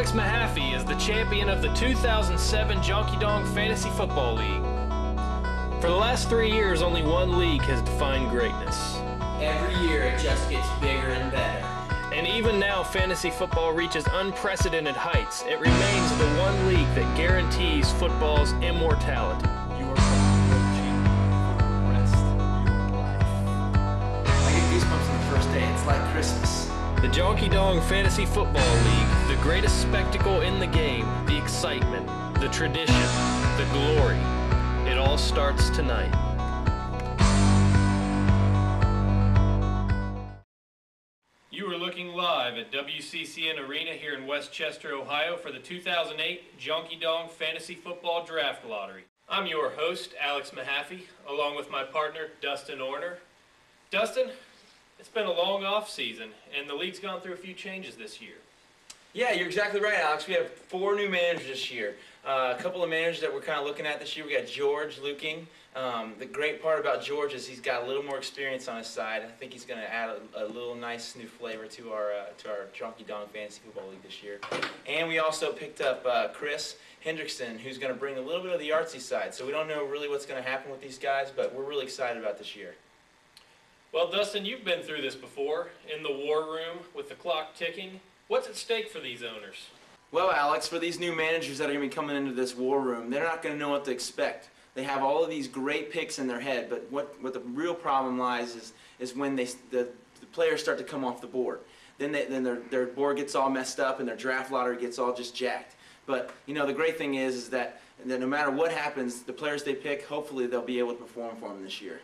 Alex Mahaffey is the champion of the 2007 Jonkey Dong Fantasy Football League. For the last 3 years, only one league has defined greatness. Every year it just gets bigger and better. And even now, fantasy football reaches unprecedented heights. It remains the one league that guarantees football's immortality. You are approaching for the rest of your life. I get goosebumps on the first day. It's like Christmas. The Jonkey Dong Fantasy Football League, the greatest spectacle in the game, the excitement, the tradition, the glory. It all starts tonight. You are looking live at WCCN Arena here in Westchester, Ohio for the 2008 Jonkey Dong Fantasy Football Draft Lottery. I'm your host, Alex Mahaffey, along with my partner, Dustin Orner. Dustin, it's been a long off season, and the league's gone through a few changes this year. Yeah, you're exactly right, Alex. We have 4 new managers this year. A couple of managers that we're kind of looking at this year. We got George Luking. The great part about George is he's got a little more experience on his side. I think he's going to add a little nice new flavor to our Jonkey Dong Fantasy Football League this year. And we also picked up Chris Hendrickson, who's going to bring a little bit of the artsy side. So we don't know really what's going to happen with these guys, but we're really excited about this year. Well, Dustin, you've been through this before, in the war room with the clock ticking. What's at stake for these owners? Well, Alex, for these new managers that are going to be coming into this war room, they're not going to know what to expect. They have all of these great picks in their head, but what the real problem lies is when the players start to come off the board. Then their board gets all messed up and their draft lottery gets all just jacked. But, you know, the great thing is that no matter what happens, the players they pick, hopefully they'll be able to perform for them this year.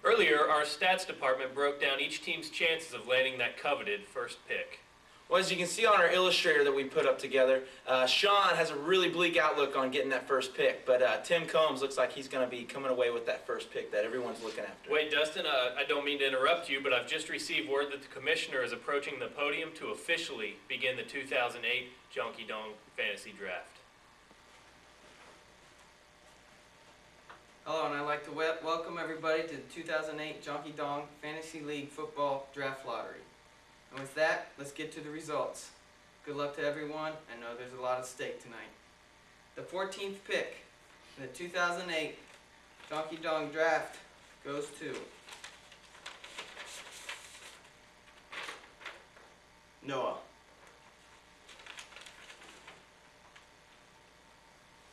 Earlier, our stats department broke down each team's chances of landing that coveted first pick. Well, as you can see on our illustrator that we put up together, Sean has a really bleak outlook on getting that first pick, but Tim Combs looks like he's going to be coming away with that first pick that everyone's looking after. Wait, Dustin, I don't mean to interrupt you, but I've just received word that the commissioner is approaching the podium to officially begin the 2008 Jonkey Dong Fantasy Draft. Hello, and I'd like to welcome everybody to the 2008 Jonkey Dong Fantasy League Football Draft Lottery. And with that, let's get to the results. Good luck to everyone. I know there's a lot at stake tonight. The 14th pick in the 2008 Jonkey Dong Draft goes to Noah.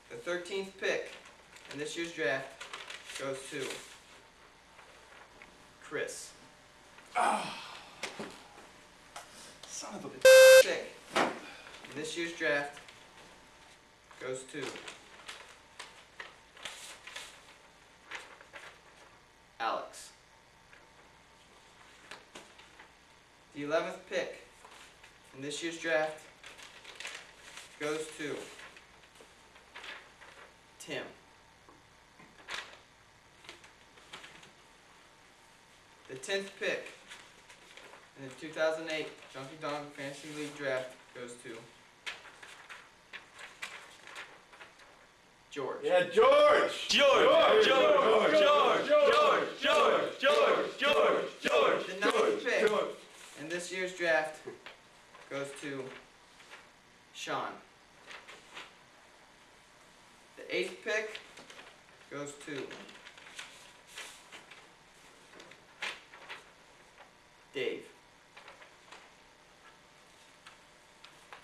The 13th pick in this year's draft goes to Chris. Son of a Pick in this year's draft goes to Alex. The 11th pick in this year's draft goes to Tim. The 10th pick in the 2008 Jonkey Dong Fantasy League Draft goes to George. Yeah, George! George! The 9th pick in this year's draft goes to Sean. The 8th pick goes to Dave.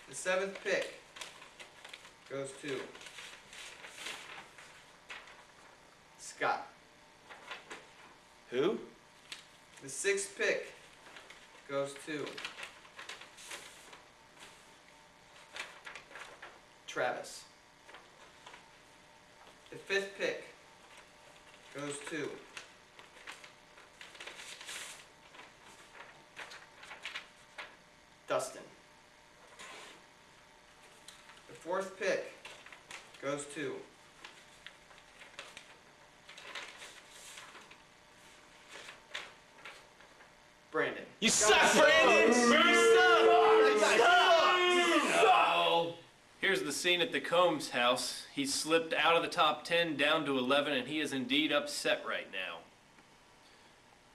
The 7th pick goes to Scott. Who? The 6th pick goes to Travis. The 5th pick goes to Dustin. The 4th pick goes to Brandon. You suck, Brandon! You suck! Here's the scene at the Combs house. He's slipped out of the top 10 down to 11, and he is indeed upset right now.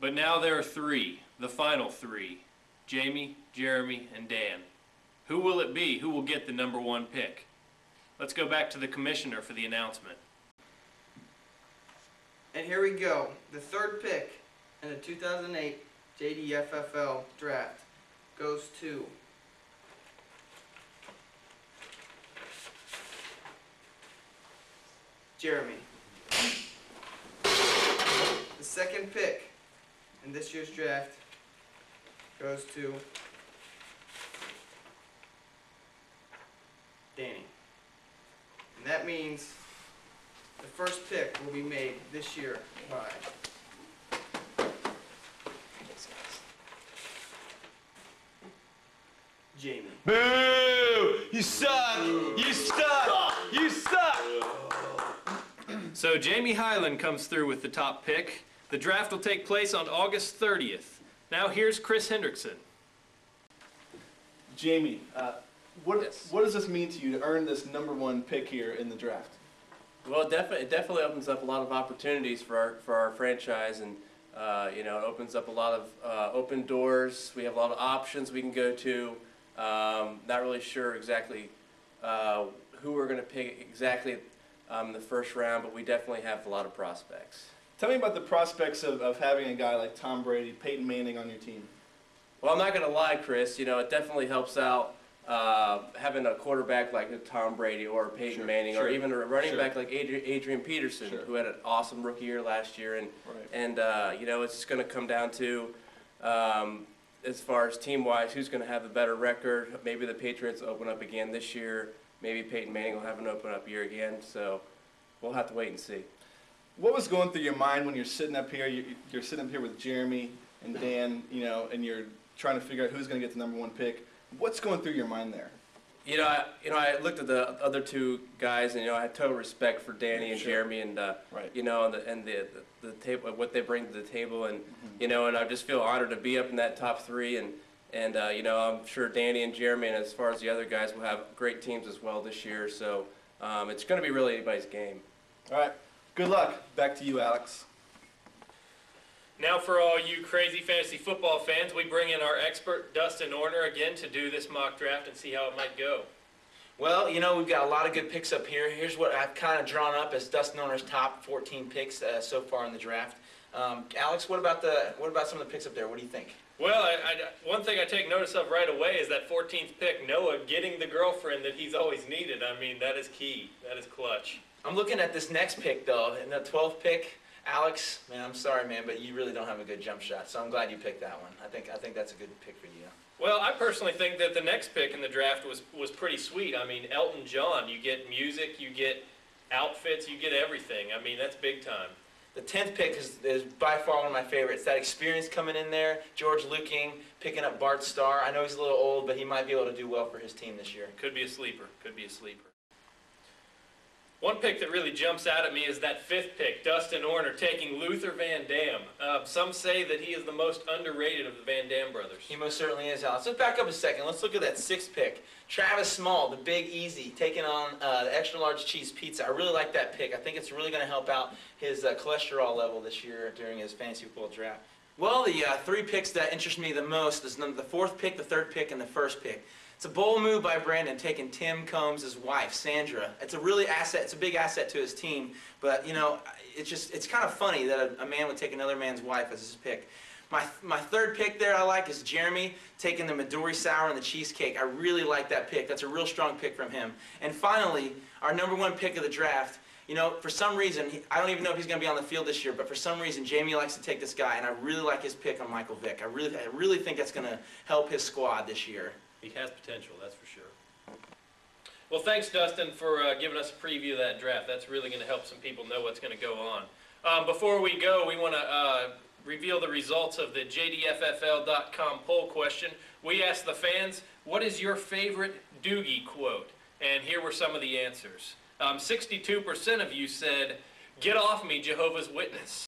But now there are 3, the final 3, Jamie, Jeremy, and Dan. Who will it be? Who will get the number 1 pick? Let's go back to the commissioner for the announcement. And here we go. The 3rd pick in the 2008 JDFFL draft goes to Jeremy. The 2nd pick in this year's draft goes to Danny. And that means the 1st pick will be made this year by Jamie. Boo! You suck! You suck! You suck! So Jamie Highland comes through with the top pick. The draft will take place on August 30th. Now here's Chris Hendrickson. Jamie, what Yes. does this mean to you to earn this number 1 pick here in the draft? Well, it definitely opens up a lot of opportunities for our franchise, and it opens up a lot of open doors. We have a lot of options we can go to. Not really sure exactly who we're going to pick exactly in the 1st round, but we definitely have a lot of prospects. Tell me about the prospects of having a guy like Tom Brady, Peyton Manning on your team. Well, I'm not going to lie, Chris. It definitely helps out having a quarterback like Tom Brady or Peyton Manning, or even a running back like Adrian Peterson, who had an awesome rookie year last year. And it's just going to come down to, as far as team-wise, who's going to have the better record. Maybe the Patriots open up again this year. Maybe Peyton Manning will have an open-up year again. So we'll have to wait and see. What was going through your mind when you're sitting up here? You're sitting up here with Jeremy and Dan, and you're trying to figure out who's going to get the number 1 pick. What's going through your mind there? I looked at the other 2 guys, and I had total respect for Danny and Jeremy, and the table, what they bring to the table, and and I just feel honored to be up in that top 3, and I'm sure Danny and Jeremy, and as far as the other guys, will have great teams as well this year. So it's going to be really anybody's game. All right. Good luck. Back to you, Alex. Now for all you crazy fantasy football fans, we bring in our expert, Dustin Orner, again to do this mock draft and see how it might go. Well, we've got a lot of good picks up here. Here's what I've kind of drawn up as Dustin Orner's top 14 picks so far in the draft. Alex, what about some of the picks up there? What do you think? Well, one thing I take notice of right away is that 14th pick, Noah, getting the girlfriend that he's always needed. I mean, that is key. That is clutch. I'm looking at this next pick, though, in the 12th pick. Alex, man, I'm sorry, man, but you really don't have a good jump shot, so I'm glad you picked that one. I think that's a good pick for you. Well, I personally think that the next pick in the draft was pretty sweet. I mean, Elton John, you get music, you get outfits, you get everything. I mean, that's big time. The 10th pick is by far one of my favorites. That experience coming in there, George Luking picking up Bart Starr. I know he's a little old, but he might be able to do well for his team this year. Could be a sleeper. Could be a sleeper. One pick that really jumps out at me is that 5th pick, Dustin Orner, taking Luther Van Dam. Some say that he is the most underrated of the Van Dam brothers. He most certainly is, Alex. Let's back up a second. Let's look at that 6th pick. Travis Small, the Big Easy, taking on the extra large cheese pizza. I really like that pick. I think it's really going to help out his cholesterol level this year during his fantasy football draft. Well, the 3 picks that interest me the most is the 4th pick, the 3rd pick, and the 1st pick. It's a bold move by Brandon, taking Tim Combs' wife, Sandra. It's a big asset to his team, but it's kind of funny that a man would take another man's wife as his pick. My 3rd pick there I like is Jeremy taking the Midori Sour and the cheesecake. I really like that pick. That's a real strong pick from him. And finally, our number 1 pick of the draft. For some reason, I don't even know if he's going to be on the field this year, but for some reason, Jamie likes to take this guy, and I really like his pick on Michael Vick. I really think that's going to help his squad this year. He has potential, that's for sure. Well, thanks, Dustin, for giving us a preview of that draft. That's really going to help some people know what's going to go on. Before we go, we want to reveal the results of the JDFFL.com poll question. We asked the fans, what is your favorite Doogie quote? And here were some of the answers. 62% of you said, "Get off me, Jehovah's Witness."